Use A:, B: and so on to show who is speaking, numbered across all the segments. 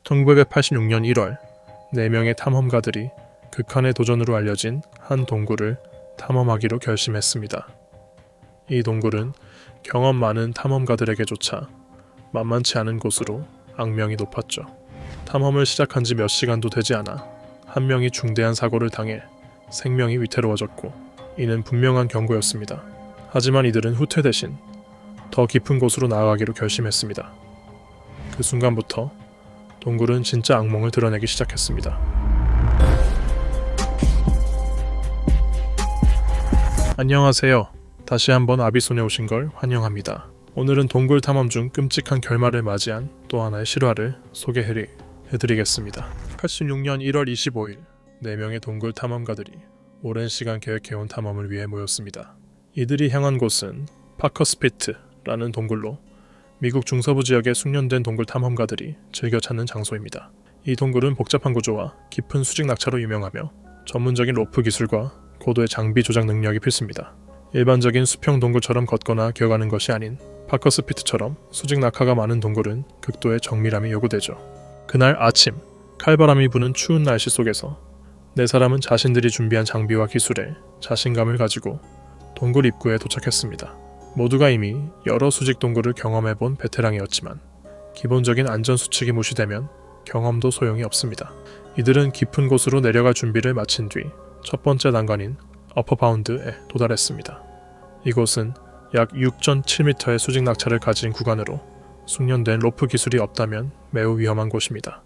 A: 1986년 1월, 4명의 탐험가들이 극한의 도전으로 알려진 한 동굴을 탐험하기로 결심했습니다. 이 동굴은 경험 많은 탐험가들에게조차 만만치 않은 곳으로 악명이 높았죠. 탐험을 시작한 지 몇 시간도 되지 않아 한 명이 중대한 사고를 당해 생명이 위태로워졌고, 이는 분명한 경고였습니다. 하지만 이들은 후퇴 대신 더 깊은 곳으로 나아가기로 결심했습니다. 그 순간부터 동굴은 진짜 악몽을 드러내기 시작했습니다. 안녕하세요. 다시 한번 아비손에 오신 걸 환영합니다. 오늘은 동굴 탐험 중 끔찍한 결말을 맞이한 또 하나의 실화를 소개해드리겠습니다. 86년 1월 25일, 4명의 동굴 탐험가들이 오랜 시간 계획해온 탐험을 위해 모였습니다. 이들이 향한 곳은 파커스피트라는 동굴로 미국 중서부 지역의 숙련된 동굴 탐험가들이 즐겨 찾는 장소입니다. 이 동굴은 복잡한 구조와 깊은 수직 낙차로 유명하며 전문적인 로프 기술과 고도의 장비 조작 능력이 필수입니다. 일반적인 수평 동굴처럼 걷거나 기어가는 것이 아닌 파커스피트처럼 수직 낙하가 많은 동굴은 극도의 정밀함이 요구되죠. 그날 아침, 칼바람이 부는 추운 날씨 속에서 4사람은 자신들이 준비한 장비와 기술에 자신감을 가지고 동굴 입구에 도착했습니다. 모두가 이미 여러 수직 동굴을 경험해본 베테랑이었지만 기본적인 안전수칙이 무시되면 경험도 소용이 없습니다. 이들은 깊은 곳으로 내려갈 준비를 마친 뒤 첫 번째 난관인 어퍼바운드에 도달했습니다. 이곳은 약 6.7m의 수직 낙차를 가진 구간으로 숙련된 로프 기술이 없다면 매우 위험한 곳입니다.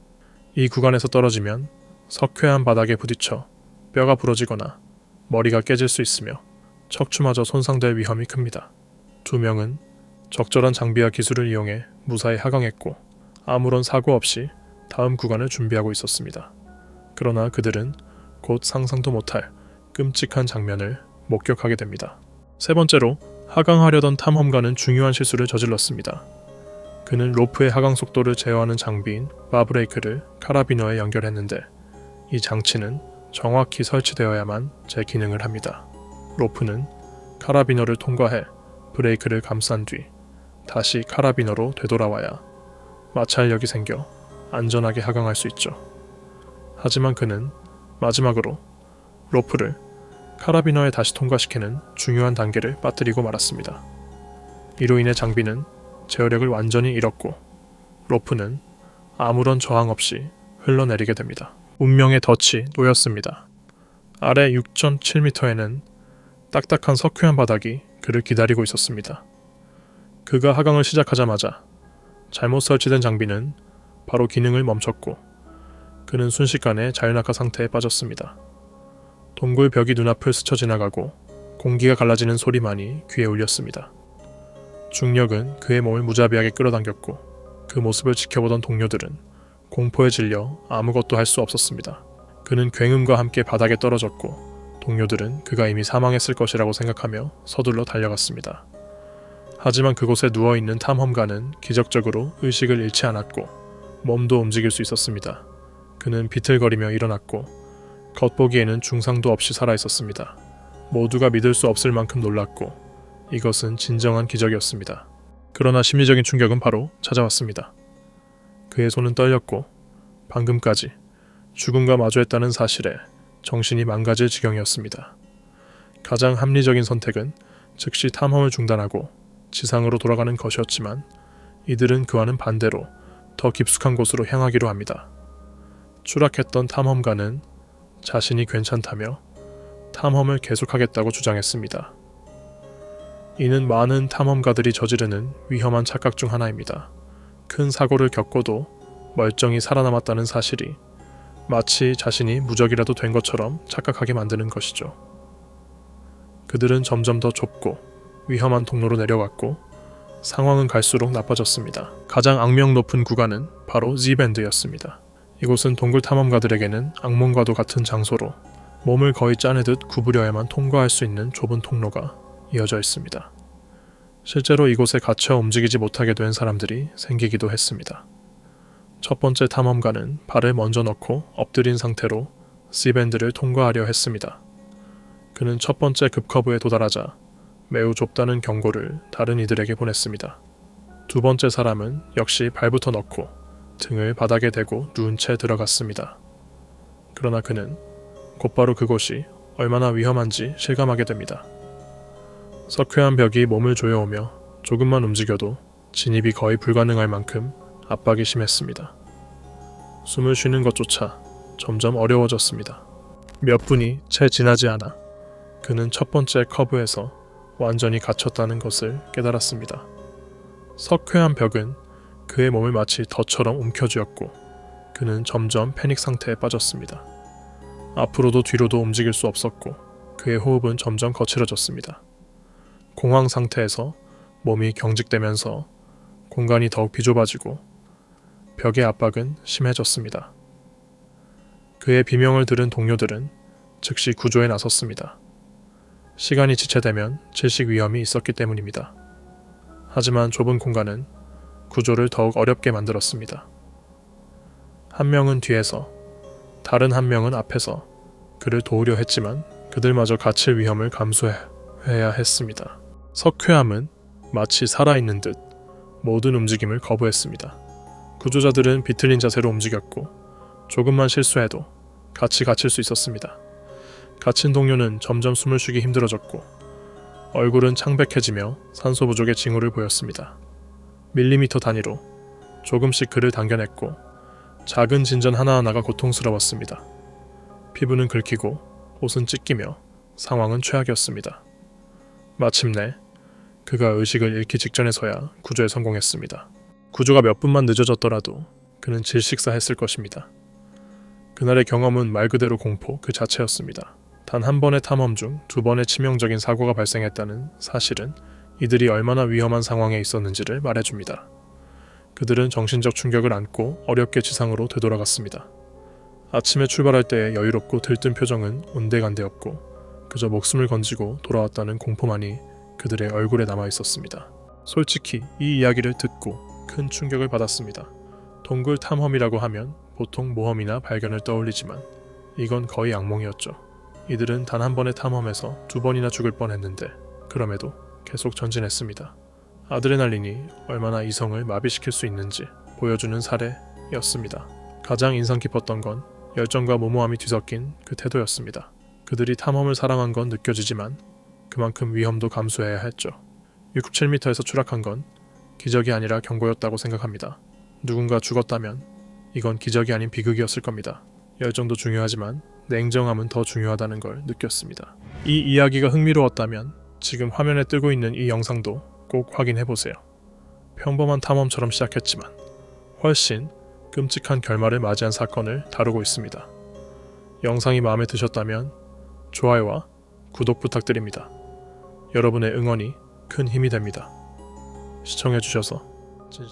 A: 이 구간에서 떨어지면 석회한 바닥에 부딪혀 뼈가 부러지거나 머리가 깨질 수 있으며 척추마저 손상될 위험이 큽니다. 2명은 적절한 장비와 기술을 이용해 무사히 하강했고 아무런 사고 없이 다음 구간을 준비하고 있었습니다. 그러나 그들은 곧 상상도 못할 끔찍한 장면을 목격하게 됩니다. 세 번째로, 하강하려던 탐험가는 중요한 실수를 저질렀습니다. 그는 로프의 하강 속도를 제어하는 장비인 바브레이크를 카라비너에 연결했는데 이 장치는 정확히 설치되어야만 제 기능을 합니다. 로프는 카라비너를 통과해 브레이크를 감싼 뒤 다시 카라비너로 되돌아와야 마찰력이 생겨 안전하게 하강할 수 있죠. 하지만 그는 마지막으로 로프를 카라비너에 다시 통과시키는 중요한 단계를 빠뜨리고 말았습니다. 이로 인해 장비는 제어력을 완전히 잃었고 로프는 아무런 저항 없이 흘러내리게 됩니다. 운명의 덫이 놓였습니다. 아래 6.7m에는 딱딱한 석회한 바닥이 그를 기다리고 있었습니다. 그가 하강을 시작하자마자 잘못 설치된 장비는 바로 기능을 멈췄고 그는 순식간에 자유낙하 상태에 빠졌습니다. 동굴 벽이 눈앞을 스쳐 지나가고 공기가 갈라지는 소리만이 귀에 울렸습니다. 중력은 그의 몸을 무자비하게 끌어당겼고 그 모습을 지켜보던 동료들은 공포에 질려 아무것도 할 수 없었습니다. 그는 굉음과 함께 바닥에 떨어졌고 동료들은 그가 이미 사망했을 것이라고 생각하며 서둘러 달려갔습니다. 하지만 그곳에 누워있는 탐험가는 기적적으로 의식을 잃지 않았고 몸도 움직일 수 있었습니다. 그는 비틀거리며 일어났고 겉보기에는 중상도 없이 살아있었습니다. 모두가 믿을 수 없을 만큼 놀랐고 이것은 진정한 기적이었습니다. 그러나 심리적인 충격은 바로 찾아왔습니다. 그의 손은 떨렸고 방금까지 죽음과 마주했다는 사실에 정신이 망가질 지경이었습니다. 가장 합리적인 선택은 즉시 탐험을 중단하고 지상으로 돌아가는 것이었지만 이들은 그와는 반대로 더 깊숙한 곳으로 향하기로 합니다. 추락했던 탐험가는 자신이 괜찮다며 탐험을 계속하겠다고 주장했습니다. 이는 많은 탐험가들이 저지르는 위험한 착각 중 하나입니다. 큰 사고를 겪고도 멀쩡히 살아남았다는 사실이 마치 자신이 무적이라도 된 것처럼 착각하게 만드는 것이죠. 그들은 점점 더 좁고 위험한 통로로 내려갔고 상황은 갈수록 나빠졌습니다. 가장 악명 높은 구간은 바로 Z밴드였습니다. 이곳은 동굴 탐험가들에게는 악몽과도 같은 장소로 몸을 거의 짜내듯 구부려야만 통과할 수 있는 좁은 통로가 이어져 있습니다. 실제로 이곳에 갇혀 움직이지 못하게 된 사람들이 생기기도 했습니다. 첫 번째 탐험가는 발을 먼저 넣고 엎드린 상태로 Z밴드를 통과하려 했습니다. 그는 첫 번째 급커브에 도달하자 매우 좁다는 경고를 다른 이들에게 보냈습니다. 두 번째 사람은 역시 발부터 넣고 등을 바닥에 대고 누운 채 들어갔습니다. 그러나 그는 곧바로 그곳이 얼마나 위험한지 실감하게 됩니다. 석회암 벽이 몸을 조여오며 조금만 움직여도 진입이 거의 불가능할 만큼 압박이 심했습니다. 숨을 쉬는 것조차 점점 어려워졌습니다. 몇 분이 채 지나지 않아 그는 첫 번째 커브에서 완전히 갇혔다는 것을 깨달았습니다. 석회암 벽은 그의 몸을 마치 덫처럼 움켜쥐었고 그는 점점 패닉 상태에 빠졌습니다. 앞으로도 뒤로도 움직일 수 없었고 그의 호흡은 점점 거칠어졌습니다. 공황 상태에서 몸이 경직되면서 공간이 더욱 비좁아지고 벽의 압박은 심해졌습니다. 그의 비명을 들은 동료들은 즉시 구조에 나섰습니다. 시간이 지체되면 질식 위험이 있었기 때문입니다. 하지만 좁은 공간은 구조를 더욱 어렵게 만들었습니다. 한 명은 뒤에서, 다른 한 명은 앞에서 그를 도우려 했지만 그들마저 갇힐 위험을 감수해야 했습니다. 석회암은 마치 살아있는 듯 모든 움직임을 거부했습니다. 구조자들은 비틀린 자세로 움직였고 조금만 실수해도 같이 갇힐 수 있었습니다. 갇힌 동료는 점점 숨을 쉬기 힘들어졌고 얼굴은 창백해지며 산소 부족의 징후를 보였습니다. 밀리미터 단위로 조금씩 그를 당겨냈고 작은 진전 하나하나가 고통스러웠습니다. 피부는 긁히고 옷은 찢기며 상황은 최악이었습니다. 마침내 그가 의식을 잃기 직전에서야 구조에 성공했습니다. 구조가 몇 분만 늦어졌더라도 그는 질식사했을 것입니다. 그날의 경험은 말 그대로 공포 그 자체였습니다. 단 한 번의 탐험 중 두 번의 치명적인 사고가 발생했다는 사실은 이들이 얼마나 위험한 상황에 있었는지를 말해줍니다. 그들은 정신적 충격을 안고 어렵게 지상으로 되돌아갔습니다. 아침에 출발할 때의 여유롭고 들뜬 표정은 온데간데없고 그저 목숨을 건지고 돌아왔다는 공포만이 그들의 얼굴에 남아 있었습니다. 솔직히 이 이야기를 듣고 큰 충격을 받았습니다. 동굴 탐험이라고 하면 보통 모험이나 발견을 떠올리지만 이건 거의 악몽이었죠. 이들은 단 한 번의 탐험에서 두 번이나 죽을 뻔했는데 그럼에도 계속 전진했습니다. 아드레날린이 얼마나 이성을 마비시킬 수 있는지 보여주는 사례였습니다. 가장 인상 깊었던 건 열정과 무모함이 뒤섞인 그 태도였습니다. 그들이 탐험을 사랑한 건 느껴지지만 그만큼 위험도 감수해야 했죠. 67m에서 추락한 건 기적이 아니라 경고였다고 생각합니다. 누군가 죽었다면 이건 기적이 아닌 비극이었을 겁니다. 열정도 중요하지만 냉정함은 더 중요하다는 걸 느꼈습니다. 이 이야기가 흥미로웠다면 지금 화면에 뜨고 있는 이 영상도 꼭 확인해보세요. 평범한 탐험처럼 시작했지만 훨씬 끔찍한 결말을 맞이한 사건을 다루고 있습니다. 영상이 마음에 드셨다면 좋아요와 구독 부탁드립니다. 여러분의 응원이 큰 힘이 됩니다. 시청해주셔서 진심